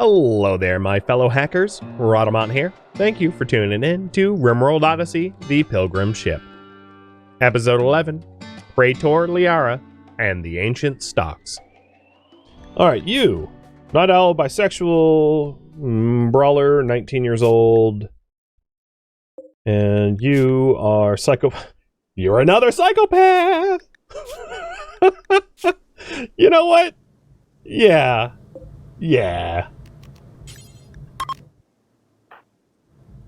Hello there, my fellow hackers. Rhadamant here. Thank you for tuning in to RimWorld Odyssey, the Pilgrim ship. Episode 11, Praetor, Liara, and the Ancient Stocks. Alright, you. Night owl, bisexual, brawler, 19 years old. And you are You're another psychopath! You know what? Yeah.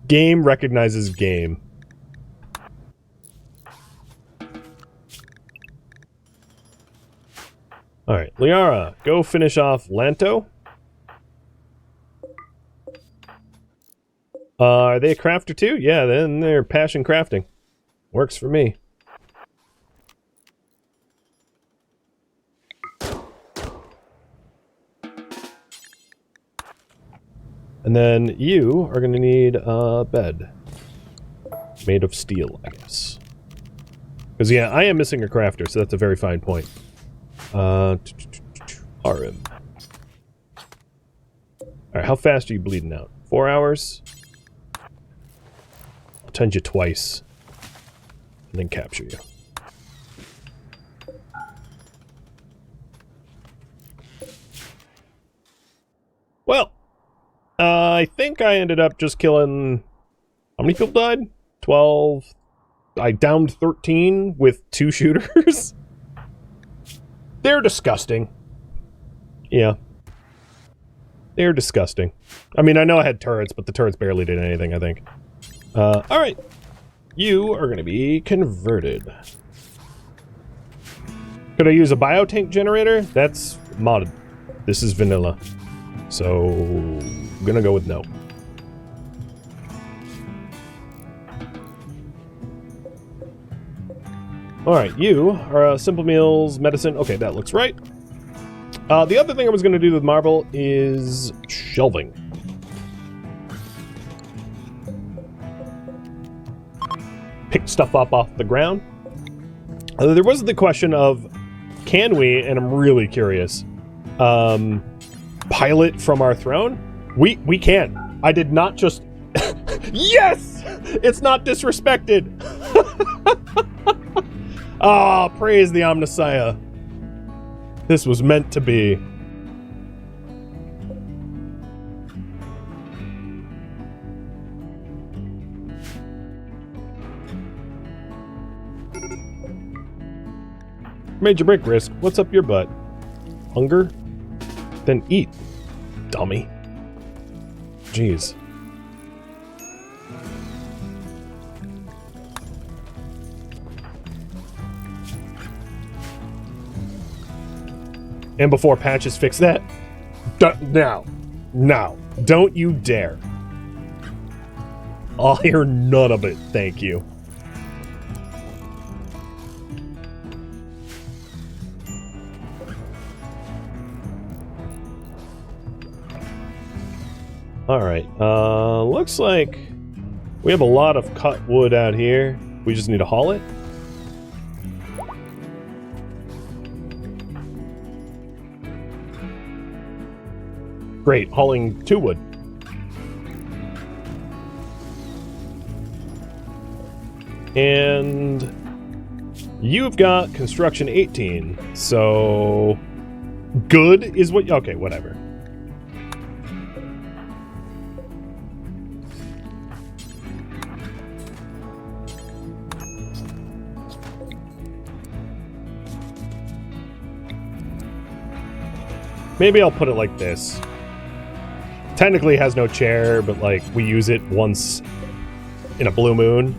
Game recognizes game. Alright, Liara, go finish off Lanto. Are they a crafter too? Yeah, then they're passion crafting. Works for me. And then you are going to need a bed. Made of steel, I guess. Because, yeah, I am missing a crafter, so that's a very fine point. RM. Alright, how fast are you bleeding out? 4 hours? I'll tend you twice. And then capture you. Well, I think I ended up just killing... How many people died? 12. I downed 13 with 2 shooters. They're disgusting. Yeah. They're disgusting. I mean, I know I had turrets, but the turrets barely did anything, I think. Alright. You are going to be converted. Could I use a biotank generator? That's modded. This is vanilla. So, I'm gonna go with no. Alright, you are simple meals, medicine. Okay, that looks right. The other thing I was gonna do with marble is shelving. Pick stuff up off the ground. There was the question of, can we, and I'm really curious, pilot from our throne? We can. I did not just... Yes! It's not disrespected! Ah, praise the Omnissiah. This was meant to be. Major break risk. What's up your butt? Hunger? Then eat, dummy. Jeez. And before patches fix that, now, don't you dare. I'll hear none of it, thank you. Alright, looks like we have a lot of cut wood out here. We just need to haul it. Great, hauling 2 wood. And you've got construction 18, so good is what... Okay, whatever. Maybe I'll put it like this. Technically it has no chair, but like we use it once in a blue moon.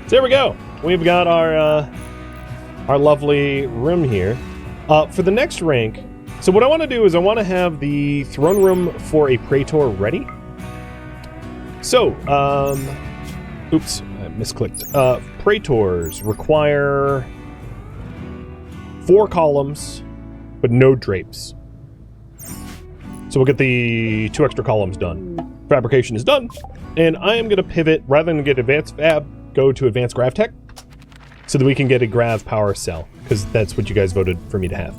So there we go. We've got our lovely room here. For the next rank, so what I want to do is I want to have the throne room for a Praetor ready. So, oops, I misclicked. Praetors require 4 columns, but no drapes. So we'll get the 2 extra columns done. Fabrication is done, and I am going to pivot, rather than get advanced fab, go to advanced grav tech, so that we can get a grav power cell, because that's what you guys voted for me to have.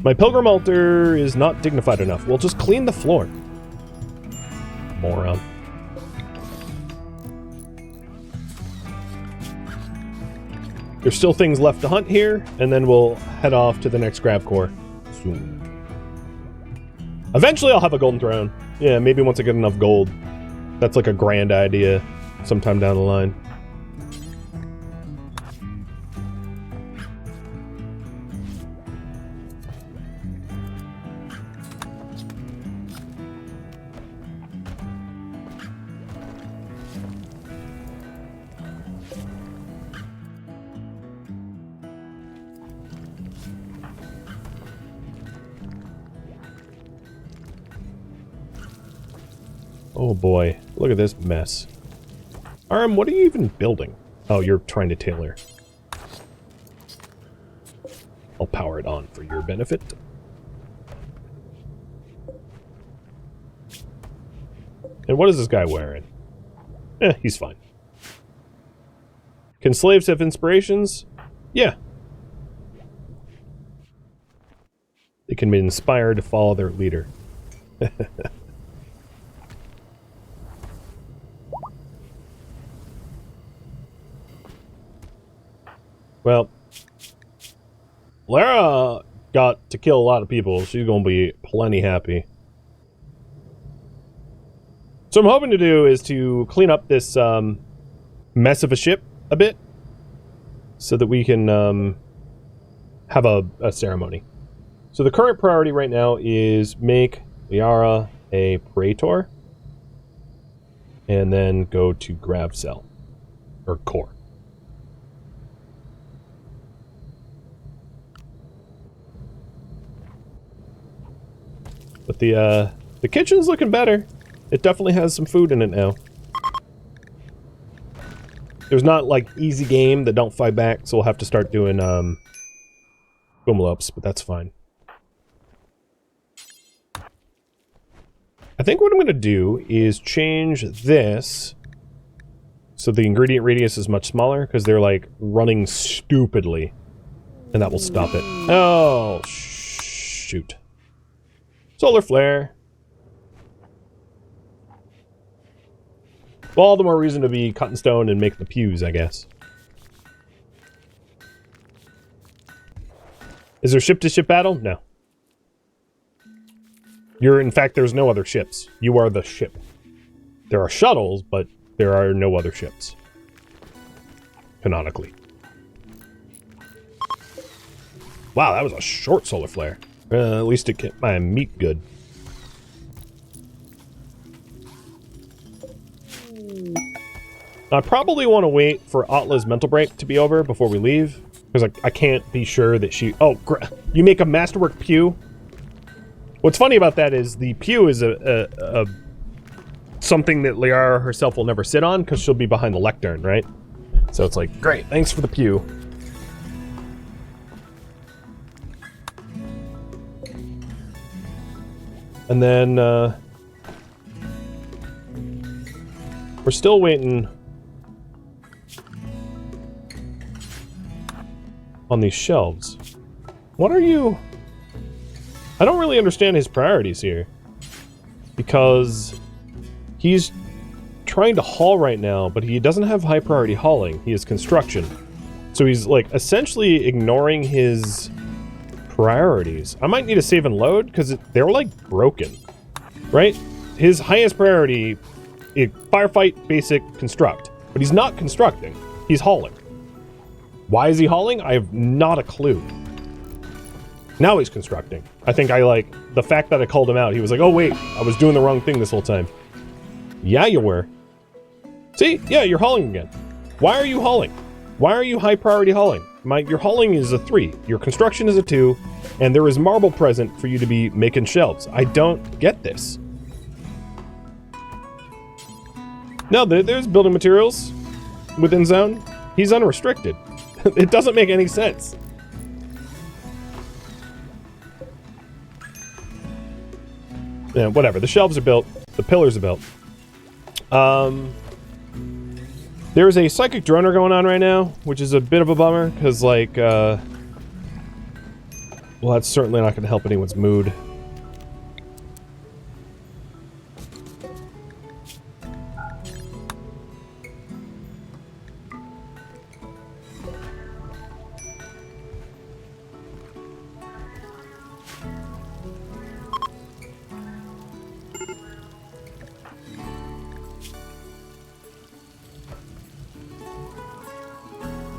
My Pilgrim altar is not dignified enough. We'll just clean the floor. Moron. There's still things left to hunt here, and then we'll head off to the next grab core soon. Eventually I'll have a golden throne. Yeah, maybe once I get enough gold. That's like a grand idea sometime down the line. Oh boy, look at this mess. What are you even building? Oh, you're trying to tailor. I'll power it on for your benefit. And what is this guy wearing? He's fine. Can slaves have inspirations? Yeah. They can be inspired to follow their leader. Well, Liara got to kill a lot of people. She's going to be plenty happy. So what I'm hoping to do is to clean up this mess of a ship a bit so that we can have a ceremony. So the current priority right now is make Liara a Praetor and then go to grab cell or core. But the kitchen's looking better. It definitely has some food in it now. There's not like easy game that don't fight back, so we'll have to start doing boom-ups, but that's fine. I think what I'm gonna do is change this so the ingredient radius is much smaller, because they're like running stupidly. And that will stop it. Oh, shoot. Solar flare. Well, all the more reason to be cutting stone and make the pews, I guess. Is there ship-to-ship battle? No. In fact, there's no other ships. You are the ship. There are shuttles, but there are no other ships. Canonically. Wow, that was a short solar flare. At least it kept my meat good. I probably want to wait for Atla's mental break to be over before we leave. Because I can't be sure that she... Oh, you make a masterwork pew? What's funny about that is the pew is something that Liara herself will never sit on because she'll be behind the lectern, right? So it's like, great, thanks for the pew. And then, we're still waiting on these shelves. What are you... I don't really understand his priorities here. Because he's trying to haul right now, but he doesn't have high priority hauling. He has construction. So he's, like, essentially ignoring his... priorities. I might need to save and load because they're like broken, right? His highest priority is firefight, basic, construct, but he's not constructing. He's hauling. Why is he hauling? I have not a clue. Now he's constructing. I think the fact that I called him out, he was like, oh wait, I was doing the wrong thing this whole time. Yeah, you were. See? Yeah, you're hauling again. Why are you hauling? Why are you high priority hauling? Your hauling is a 3, your construction is a 2, and there is marble present for you to be making shelves. I don't get this. No, there's building materials within zone. He's unrestricted. It doesn't make any sense. Yeah, whatever. The shelves are built. The pillars are built. There's a psychic droner going on right now, which is a bit of a bummer, because, like, Well, that's certainly not going to help anyone's mood.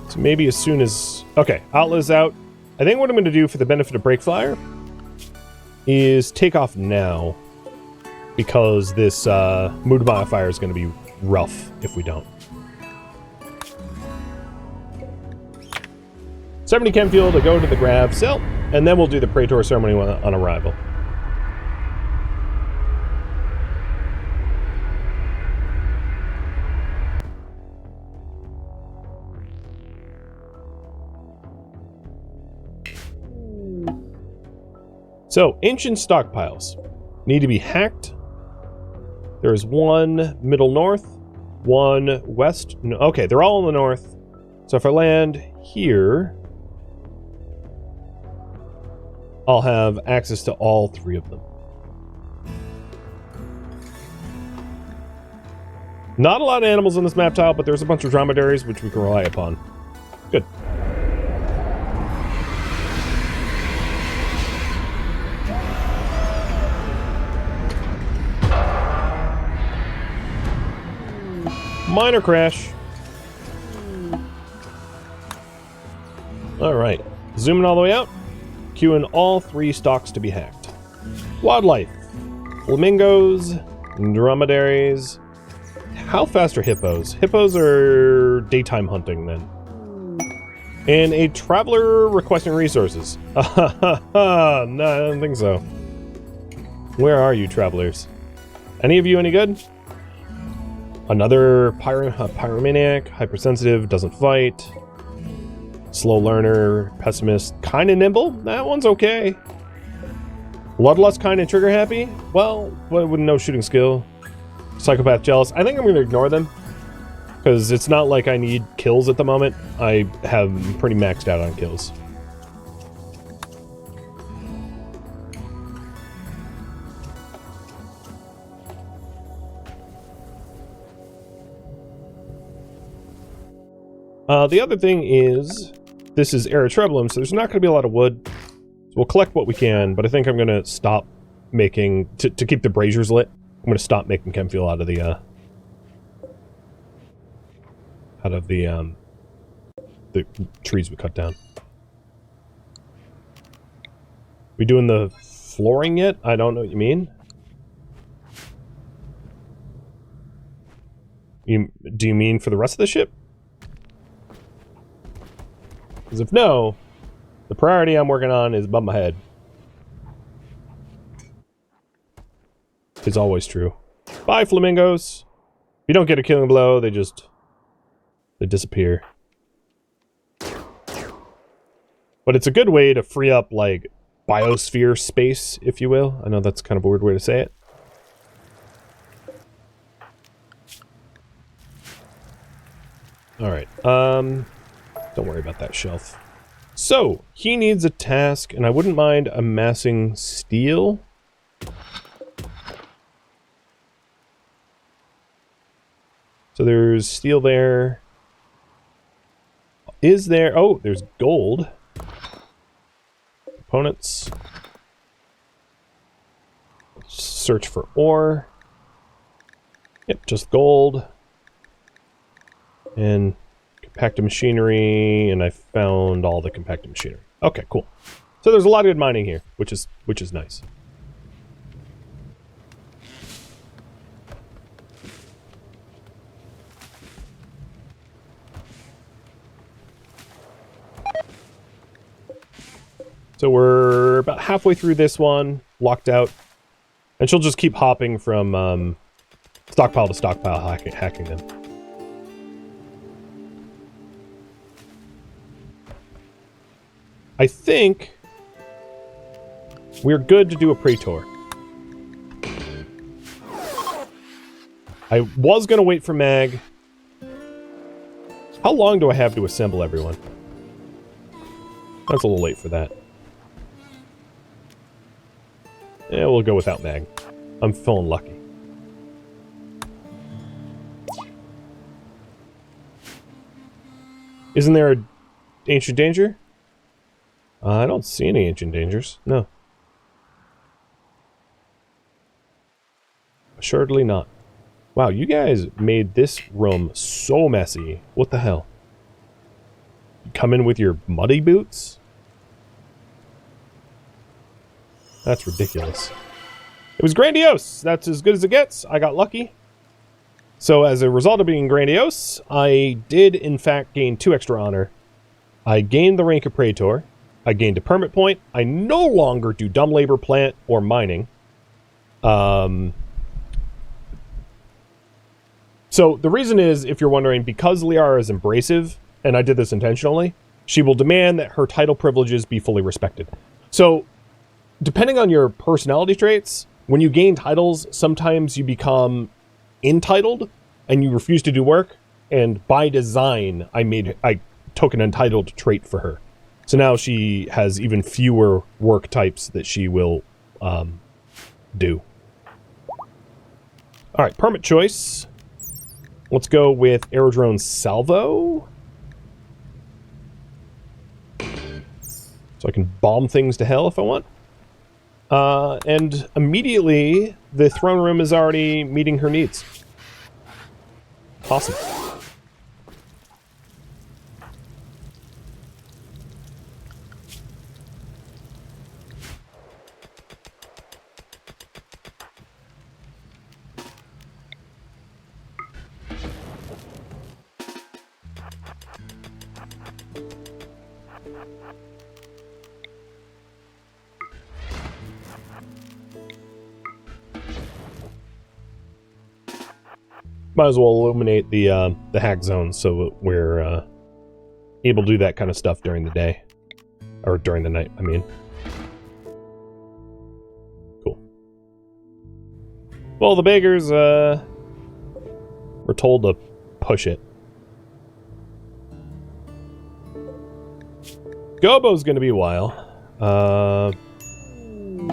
So maybe as soon as... Okay, Outla's out. I think what I'm going to do for the benefit of Breakflyer is take off now, because this mood modifier is going to be rough if we don't. 70 chem fuel to go to the grab cell, and then we'll do the Praetor ceremony on arrival. So, ancient stockpiles need to be hacked. There is one middle north, one west. No, okay, they're all in the north. So if I land here, I'll have access to all three of them. Not a lot of animals in this map tile, but there's a bunch of dromedaries which we can rely upon. Good. Minor crash. Alright. Zooming all the way out. Queuing all three stocks to be hacked. Wildlife. Flamingos. Dromedaries. How fast are hippos? Hippos are daytime hunting then. And a traveler requesting resources. No, I don't think so. Where are you, travelers? Any of you any good? Another pyromaniac, hypersensitive, doesn't fight. Slow learner, pessimist, kind of nimble. That one's okay. Bloodlust, kind of trigger happy. Well, with no shooting skill. Psychopath, jealous. I think I'm going to ignore them, because it's not like I need kills at the moment. I have pretty maxed out on kills. The other thing is, this is Eritreblum, so there's not going to be a lot of wood. So we'll collect what we can, but I think I'm going to stop making, to keep the braziers lit, I'm going to stop making chem fuel out of the trees we cut down. We doing the flooring yet? I don't know what you mean. Do you mean for the rest of the ship? Because if no, the priority I'm working on is above my head. It's always true. Bye, flamingos. If you don't get a killing blow, they disappear. But it's a good way to free up, like, biosphere space, if you will. I know that's kind of a weird way to say it. Alright, don't worry about that shelf. So, he needs a task, and I wouldn't mind amassing steel. So there's steel there. Is there... Oh, there's gold. Components. Search for ore. Yep, just gold. And compacted machinery, and I found all the compacted machinery. Okay, cool. So there's a lot of good mining here, which is nice. So we're about halfway through this one, locked out, and she'll just keep hopping from stockpile to stockpile, hacking them. I think we're good to do a Praetor. I was going to wait for Mag. How long do I have to assemble everyone? That's a little late for that. Yeah, we'll go without mag. I'm feeling lucky. Isn't there an ancient danger? I don't see any ancient dangers. No. Assuredly not. Wow, you guys made this room so messy. What the hell? You come in with your muddy boots? That's ridiculous. It was grandiose. That's as good as it gets. I got lucky. So as a result of being grandiose, I did in fact gain 2 extra honor. I gained the rank of Praetor. I gained a permit point. I no longer do dumb labor, plant, or mining. So the reason is, if you're wondering, because Liara is abrasive, and I did this intentionally, she will demand that her title privileges be fully respected. So, depending on your personality traits, when you gain titles, sometimes you become entitled, and you refuse to do work, and by design, I took an entitled trait for her. So now she has even fewer work types that she will do. Alright, permit choice. Let's go with Aerodrone Salvo. So I can bomb things to hell if I want. And immediately, the throne room is already meeting her needs. Awesome. Might as well illuminate the hack zone so we're able to do that kind of stuff during the day. Or during the night, I mean. Cool. Well, the beggars, were told to push it. Gobo's gonna be a while.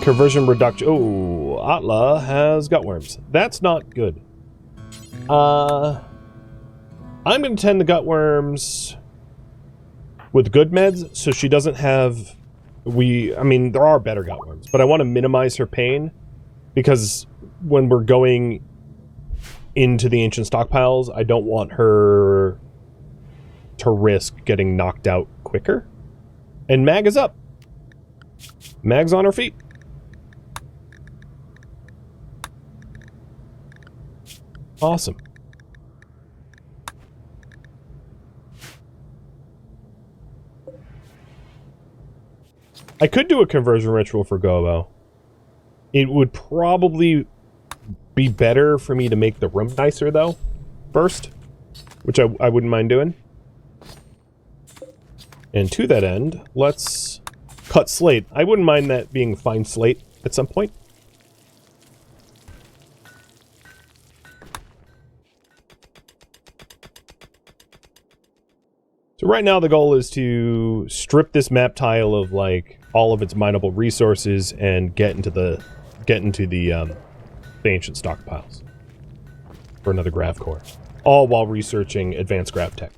Conversion reduction. Oh, Atla has gutworms. That's not good. I'm going to tend the gutworms with good meds, so she doesn't have... I mean, there are better gutworms, but I want to minimize her pain, because when we're going into the ancient stockpiles, I don't want her to risk getting knocked out quicker. And Mag is up. Mag's on her feet. Awesome. I could do a conversion ritual for Gobo. It would probably be better for me to make the room nicer, though, first. Which I wouldn't mind doing. And to that end, let's cut slate. I wouldn't mind that being fine slate at some point. So right now the goal is to strip this map tile of like all of its mineable resources and get into the ancient stockpiles for another grav core, all while researching advanced grav tech.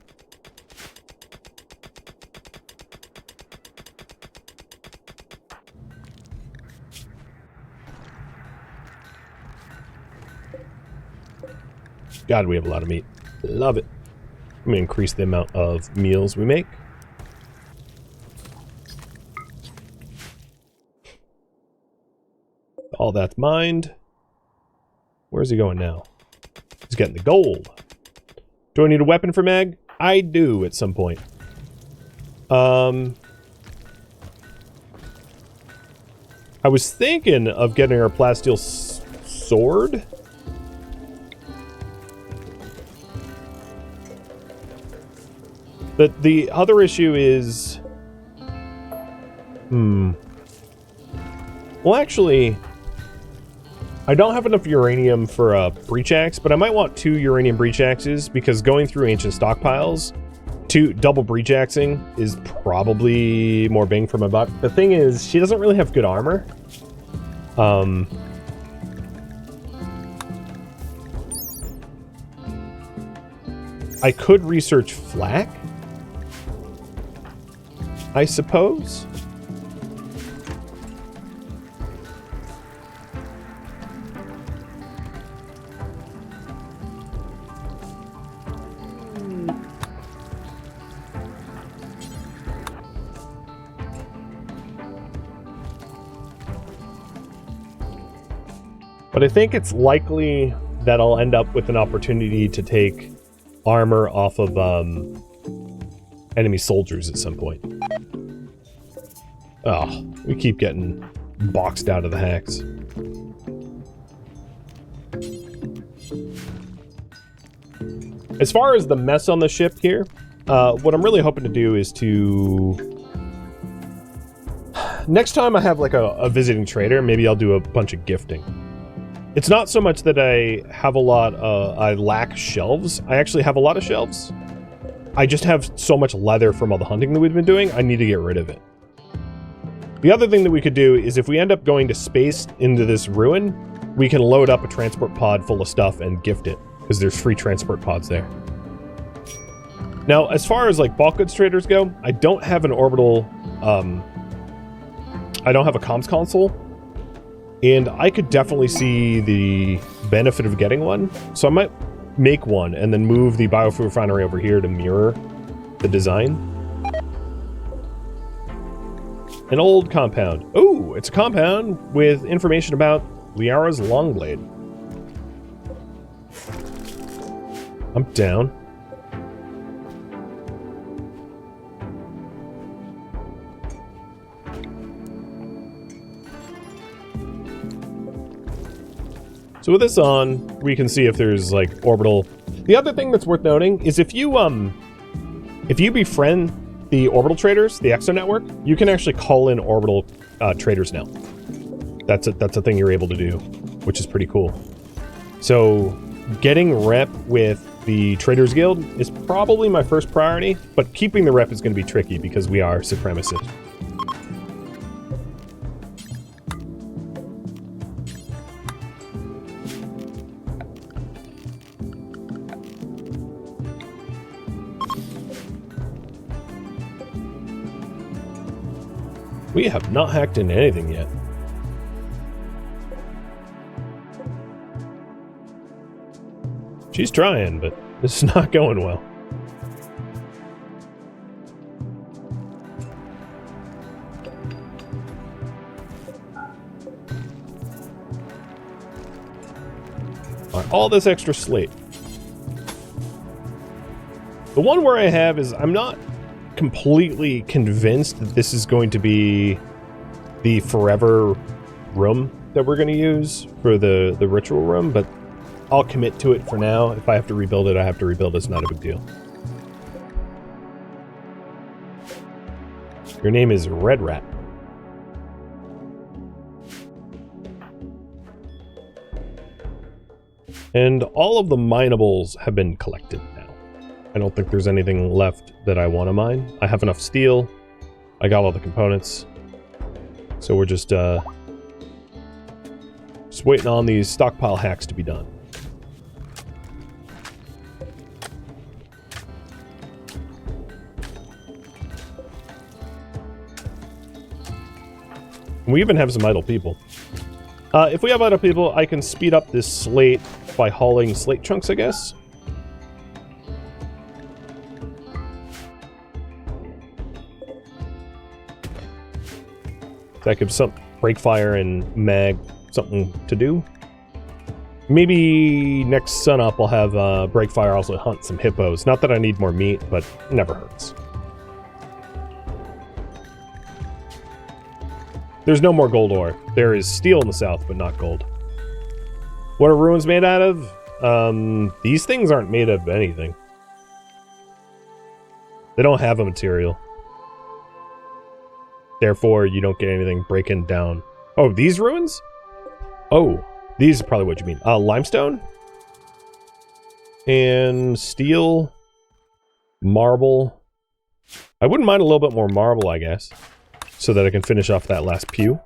God, we have a lot of meat. Love it. I'm going to increase the amount of meals we make. All that's mined. Where's he going now? He's getting the gold. Do I need a weapon for Mag? I do at some point. I was thinking of getting our plasteel sword. The other issue is... Well, actually... I don't have enough uranium for a breach axe, but I might want 2 uranium breach axes, because going through ancient stockpiles, double breach axing is probably more bang for my buck. The thing is, she doesn't really have good armor. I could research flak, I suppose. But I think it's likely that I'll end up with an opportunity to take armor off of enemy soldiers at some point. Oh, we keep getting boxed out of the hacks. As far as the mess on the ship here, what I'm really hoping to do is to... Next time I have like a visiting trader, maybe I'll do a bunch of gifting. It's not so much that I have a lot, I lack shelves. I actually have a lot of shelves. I just have so much leather from all the hunting that we've been doing, I need to get rid of it. The other thing that we could do is if we end up going to space into this ruin, we can load up a transport pod full of stuff and gift it, because there's free transport pods there. Now, as far as like bulk goods traders go, I don't have an orbital, I don't have a comms console. And I could definitely see the benefit of getting one. So I might make one and then move the biofuel refinery over here to mirror the design. An old compound. Oh, it's a compound with information about Liara's Longblade. I'm down. So with this on, we can see if there's like orbital. The other thing that's worth noting is if you befriend the orbital traders, the Exo network, you can actually call in orbital traders now. That's a thing you're able to do, which is pretty cool. So getting rep with the Traders Guild is probably my first priority, but keeping the rep is going to be tricky because we are supremacists. We have not hacked into anything yet. She's trying, but this is not going well. All this extra slate. The one where I have is I'm not completely convinced that this is going to be the forever room that we're going to use for the ritual room, but I'll commit to it for now. If I have to rebuild it, I have to rebuild it. It's not a big deal. Your name is Red Rat. And all of the minables have been collected now. I don't think there's anything left that I want to mine. I have enough steel. I got all the components. So we're just waiting on these stockpile hacks to be done. We even have some idle people. If we have idle people, I can speed up this slate by hauling slate chunks, I guess. That gives some breakfire and mag something to do. Maybe next sunup I'll have breakfire also hunt some hippos. Not that I need more meat, but it never hurts. There's no more gold ore. There is steel in the south, but not gold. What are ruins made out of? These things aren't made of anything. They don't have a material. Therefore, you don't get anything breaking down. Oh, these ruins? Oh, these are probably what you mean. Limestone? And steel. Marble. I wouldn't mind a little bit more marble, I guess. So that I can finish off that last pew.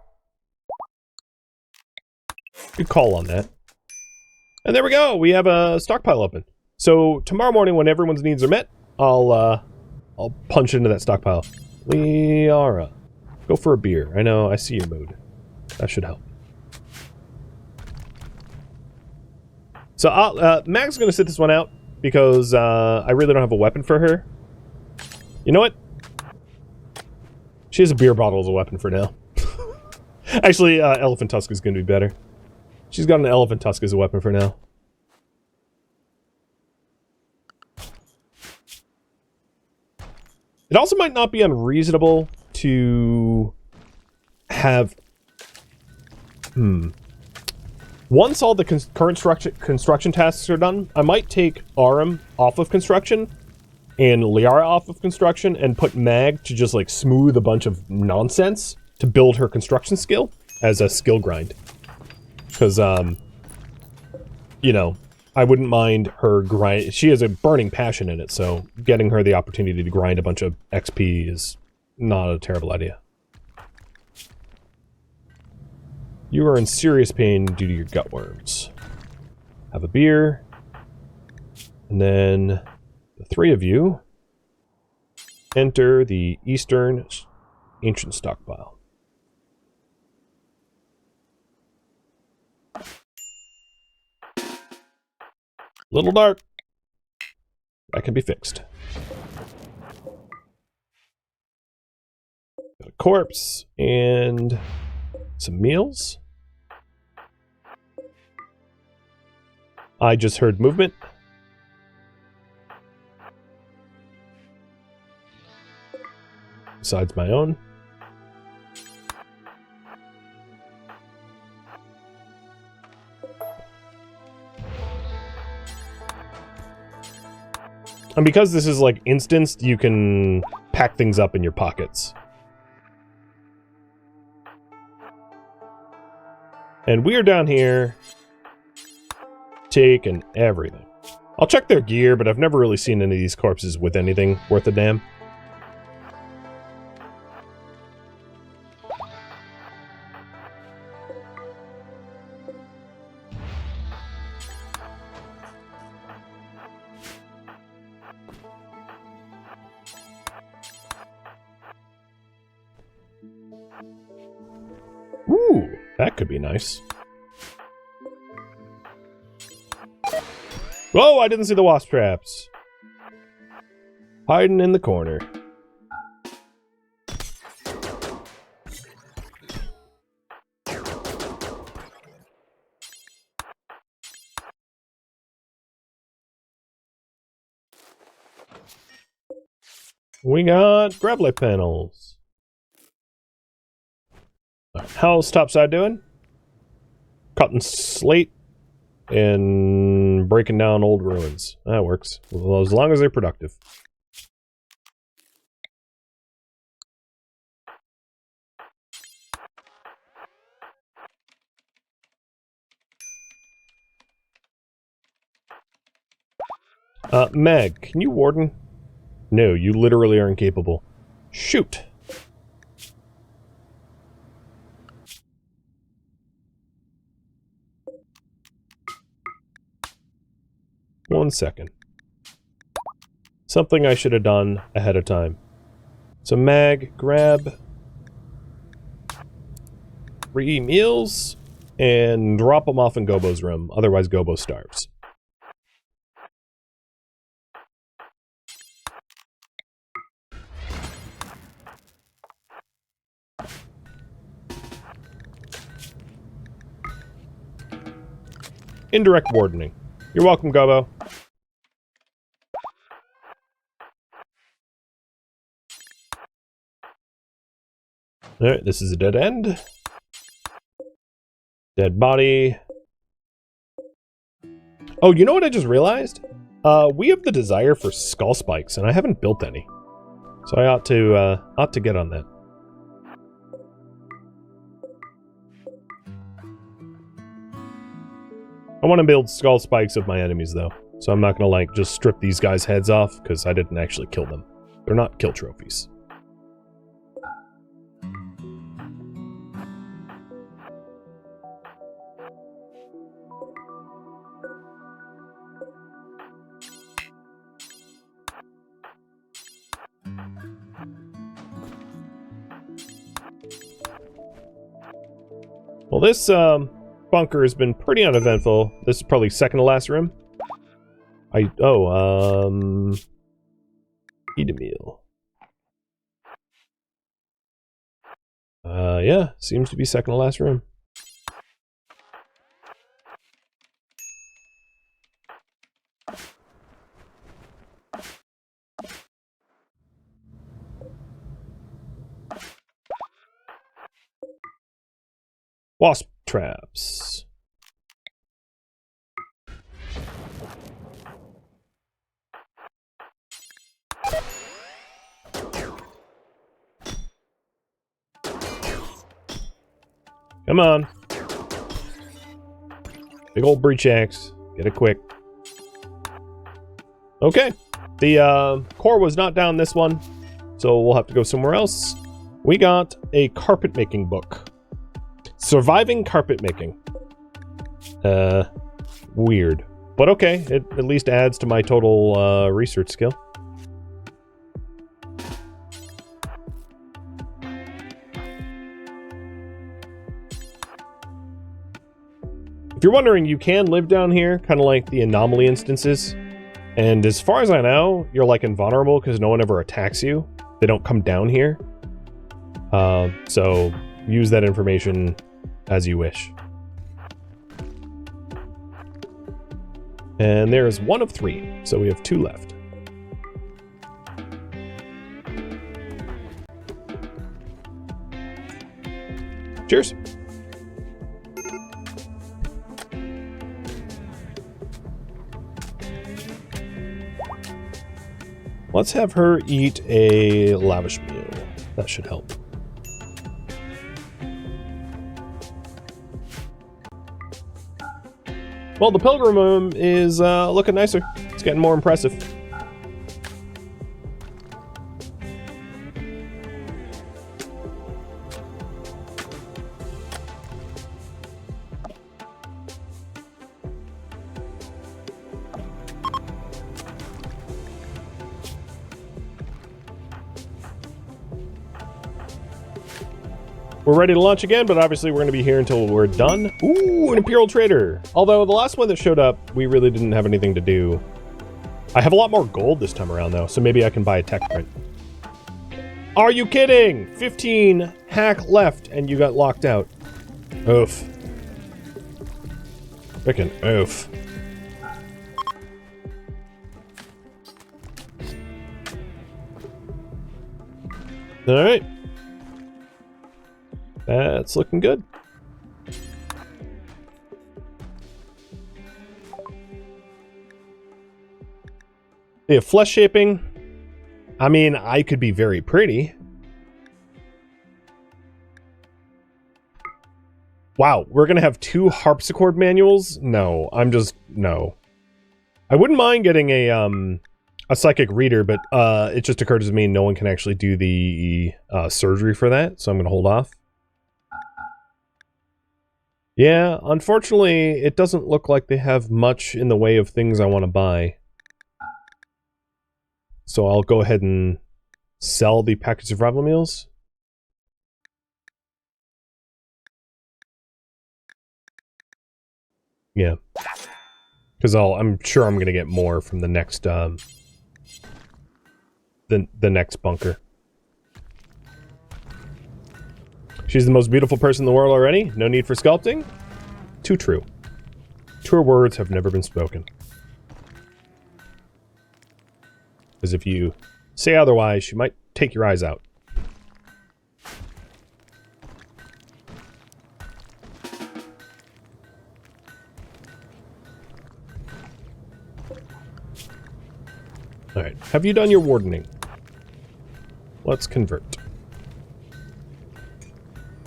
Good call on that. And there we go. We have a stockpile open. So tomorrow morning, when everyone's needs are met, I'll punch into that stockpile. Liara, go for a beer. I know. I see your mood. That should help. So Mag's gonna sit this one out because I really don't have a weapon for her. You know what? She has a beer bottle as a weapon for now. Actually, elephant tusk is gonna be better. She's got an elephant tusk as a weapon for now. It also might not be unreasonable to have... Once all the current construction tasks are done, I might take Aram off of construction and Liara off of construction and put Mag to just like smooth a bunch of nonsense to build her construction skill as a skill grind. Because, you know, I wouldn't mind her grind. She has a burning passion in it, so getting her the opportunity to grind a bunch of XP is not a terrible idea. You are in serious pain due to your gut worms. Have a beer. And then the three of you enter the Eastern Ancient Stockpile. Little dark. That can be fixed. Got a corpse and some meals. I just heard movement. Besides my own. And because this is like instanced, you can pack things up in your pockets. And we're down here taking everything. I'll check their gear, but I've never really seen any of these corpses with anything worth a damn. Ooh, that could be nice. Whoa, I didn't see the wasp traps. Hiding in the corner. We got gravelite panels. How's topside doing? Cutting slate and breaking down old ruins. That works. Well, as long as they're productive. Meg, can you warden? No, you literally are incapable. Shoot! One second. Something I should have done ahead of time. So Mag, grab 3 meals and drop them off in Gobo's room. Otherwise Gobo starves. Indirect wardening. You're welcome, Gobo. Alright, this is a dead end. Dead body. Oh, you know what I just realized? We have the desire for skull spikes, and I haven't built any. So I ought to get on that. I want to build skull spikes of my enemies, though. So I'm not going to, like, just strip these guys' heads off, because I didn't actually kill them. They're not kill trophies. Well, this bunker has been pretty uneventful. This is probably second to last room. Eat a meal. Yeah, seems to be second to last room. Wasp traps. Come on. Big old breach axe. Get it quick. Okay. The core was not down this one, so we'll have to go somewhere else. We got a carpet making book. Surviving carpet making. Weird. But okay, it at least adds to my total research skill. If you're wondering, you can live down here, kind of like the anomaly instances. And as far as I know, you're like invulnerable because no one ever attacks you. They don't come down here. So use that information as you wish. And there's 1 of 3, so we have 2 left. Cheers. Let's have her eat a lavish meal. That should help. Well, the Pilgrim room is looking nicer. It's getting more impressive. We're ready to launch again, but obviously we're going to be here until we're done. Ooh, an Imperial Trader. Although the last one that showed up, we really didn't have anything to do. I have a lot more gold this time around, though, so maybe I can buy a tech print. Are you kidding? 15 hack left, and you got locked out. Oof. Frickin' oof. Alright. That's looking good. They have flesh shaping. I mean, I could be very pretty. Wow, we're gonna have 2 harpsichord manuals? No, no. I wouldn't mind getting a psychic reader, but it just occurred to me no one can actually do the surgery for that, so I'm gonna hold off. Yeah, unfortunately, it doesn't look like they have much in the way of things I want to buy. So I'll go ahead and sell the package of survival meals. Yeah. Because I'm sure I'm going to get more from the next, the next bunker. She's the most beautiful person in the world already. No need for sculpting. Too true. Truer words have never been spoken. Because if you say otherwise, she might take your eyes out. Alright, have you done your wardening? Let's convert.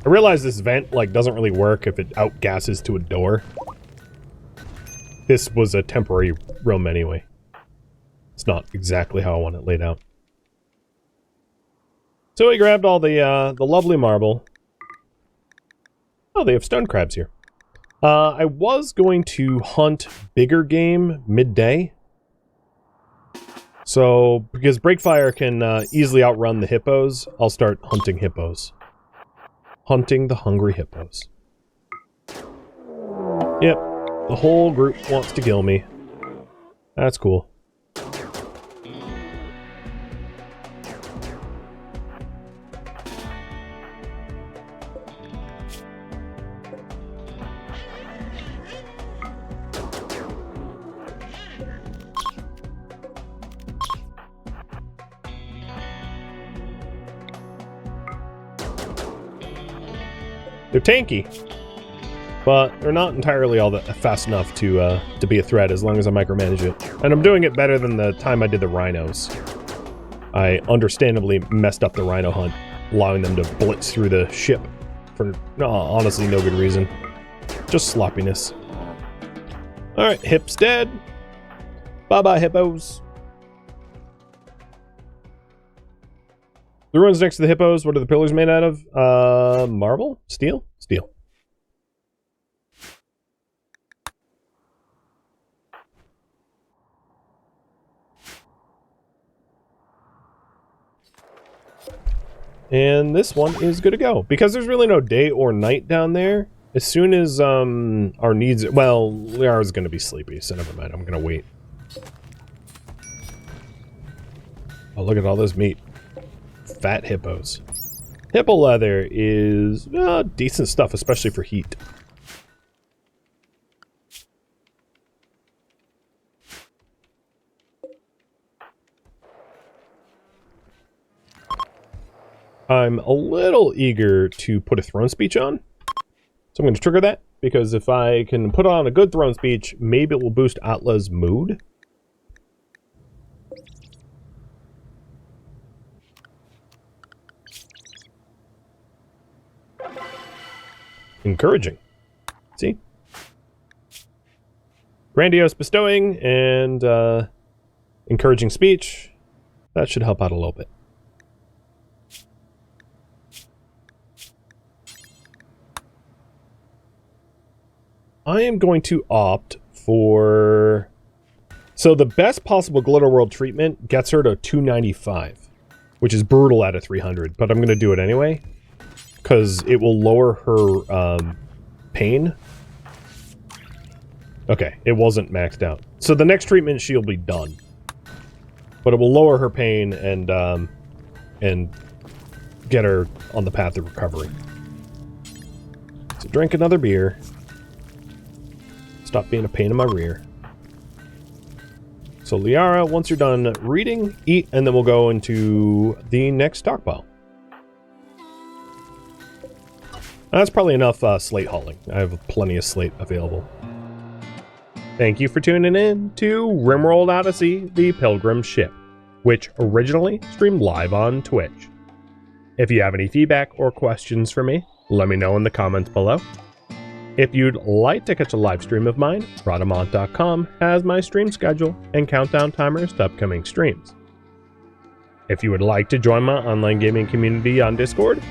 I realize this vent, like, doesn't really work if it outgasses to a door. This was a temporary room anyway. It's not exactly how I want it laid out. So we grabbed all the lovely marble. Oh, they have stone crabs here. I was going to hunt bigger game midday. So, because Breakfire can easily outrun the hippos, I'll start hunting hippos. Hunting the hungry hippos. Yep, the whole group wants to kill me. That's cool. They're tanky, but they're not entirely all that fast enough to be a threat as long as I micromanage it. And I'm doing it better than the time I did the rhinos. I understandably messed up the rhino hunt, allowing them to blitz through the ship for honestly no good reason. Just sloppiness. Alright, Hip's dead. Bye-bye, hippos. The ruins next to the hippos, what are the pillars made out of? Marble? Steel? Steel. And this one is good to go. Because there's really no day or night down there, as soon as our needs... Well, Liara's going to be sleepy, so never mind. I'm going to wait. Oh, look at all this meat. Fat hippos. Hippo leather is decent stuff, especially for heat. I'm a little eager to put a throne speech on. So I'm going to trigger that, because if I can put on a good throne speech, maybe it will boost Atla's mood. Encouraging. See? Grandiose bestowing and encouraging speech. That should help out a little bit. I am going to opt for... So the best possible Glitter World treatment gets her to 295, which is brutal at a 300, but I'm going to do it anyway, because it will lower her pain. Okay, it wasn't maxed out. So the next treatment, she'll be done. But it will lower her pain and get her on the path of recovery. So drink another beer. Stop being a pain in my rear. So Liara, once you're done reading, eat, and then we'll go into the next stockpile. That's probably enough slate hauling. I have plenty of slate available. Thank you for tuning in to RimWorld Odyssey, the Pilgrim ship, which originally streamed live on Twitch. If you have any feedback or questions for me, let me know in the comments below. If you'd like to catch a live stream of mine, Rhadamant.com has my stream schedule and countdown timers to upcoming streams. If you would like to join my online gaming community on Discord,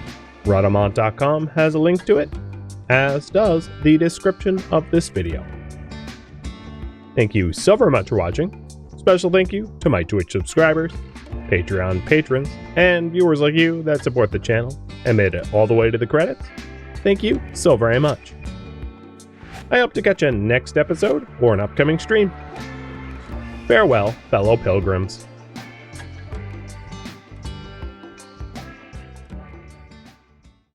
Rhadamant.com has a link to it, as does the description of this video. Thank you so very much for watching. Special thank you to my Twitch subscribers, Patreon patrons, and viewers like you that support the channel and made it all the way to the credits. Thank you so very much. I hope to catch you next episode or an upcoming stream. Farewell, fellow pilgrims.